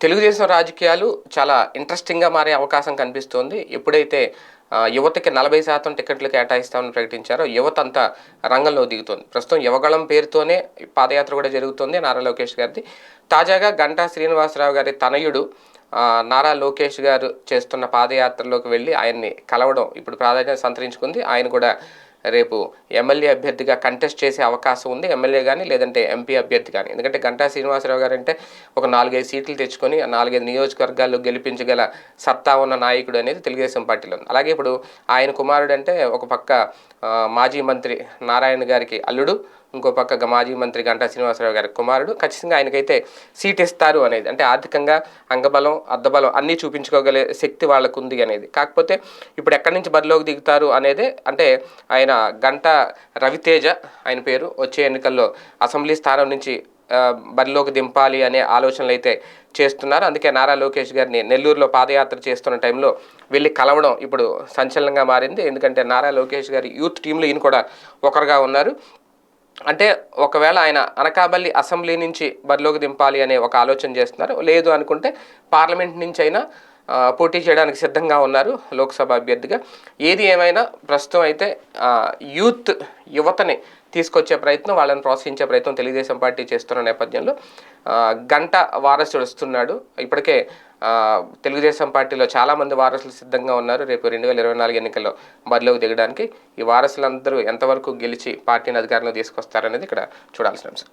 తెలుగుదేశం రాజకీయాలు చాలా ఇంట్రెస్టింగ్‌గా మారే అవకాశం కనిపిస్తోంది. ఎప్పుడైతే యువతకి 40% టికెట్లు కేటాయిస్తామని ప్రకటించారో యువతంతా రంగంలో దిగుతోంది. ప్రస్తుతం యువగళం పేరుతోనే పాదయాత్ర కూడా జరుగుతోంది నారా లోకేష్ గారిది. తాజాగా గంటా శ్రీనివాసరావు గారి తనయుడు నారా లోకేష్ గారు చేస్తున్న పాదయాత్రలోకి వెళ్ళి ఆయన్ని కలవడం ఇప్పుడు ప్రాధాన్యత సంతరించుకుంది. ఆయన కూడా రేపు ఎమ్మెల్యే అభ్యర్థిగా కంటెస్ట్ చేసే అవకాశం ఉంది. ఎమ్మెల్యే కానీ లేదంటే ఎంపీ అభ్యర్థి కానీ. ఎందుకంటే గంటా శ్రీనివాసరావు గారు అంటే ఒక 4-5 సీట్లు తెచ్చుకొని 4-5 నియోజకవర్గాల్లో గెలిపించగల సత్తా ఉన్న నాయకుడు అనేది తెలుగుదేశం పార్టీలో ఉంది. అలాగే ఇప్పుడు ఆయన కుమారుడు అంటే ఒక పక్క మాజీ మంత్రి నారాయణ గారికి అల్లుడు, ఇంకో పక్క మాజీ మంత్రి గంటా శ్రీనివాసరావు గారి కుమారుడు. ఖచ్చితంగా ఆయనకైతే సీట్ ఇస్తారు అనేది, అంటే ఆర్థికంగా అంగబలం అద్దబలం అన్నీ చూపించుకోగలే శక్తి వాళ్ళకు ఉంది అనేది. కాకపోతే ఇప్పుడు ఎక్కడి నుంచి బరిలోకి దిగుతారు అనేది, అంటే ఆయన గంటా రవితేజ ఆయన పేరు, వచ్చే ఎన్నికల్లో అసెంబ్లీ స్థానం నుంచి బరిలోకి దింపాలి అనే ఆలోచనలు అయితే చేస్తున్నారు. అందుకే నారా లోకేష్ గారిని నెల్లూరులో పాదయాత్ర చేస్తున్న టైంలో వెళ్ళి కలవడం ఇప్పుడు సంచలనంగా మారింది. ఎందుకంటే నారా లోకేష్ గారి యూత్ టీంలో ఈయన కూడా ఒకరుగా ఉన్నారు. అంటే ఒకవేళ ఆయన అనకాపల్లి అసెంబ్లీ నుంచి బరిలోకి దింపాలి అనే ఒక ఆలోచన చేస్తున్నారు. లేదు అనుకుంటే పార్లమెంట్ నుంచి అయినా పోటీ చేయడానికి సిద్ధంగా ఉన్నారు లోక్సభ అభ్యర్థిగా. ఏది ఏమైనా ప్రస్తుతం అయితే యువతని తీసుకొచ్చే ప్రయత్నం, వాళ్ళని ప్రోత్సహించే ప్రయత్నం తెలుగుదేశం పార్టీ చేస్తున్న నేపథ్యంలో గంటా వారసుడు వస్తున్నాడు. ఇప్పటికే తెలుగుదేశం పార్టీలో చాలామంది వారసులు సిద్ధంగా ఉన్నారు రేపు 2024 ఎన్నికల్లో బరిలోకి దిగడానికి. ఈ వారసులందరూ ఎంతవరకు గెలిచి పార్టీని అధికారంలో తీసుకొస్తారనేది ఇక్కడ చూడాల్సిన అంశం.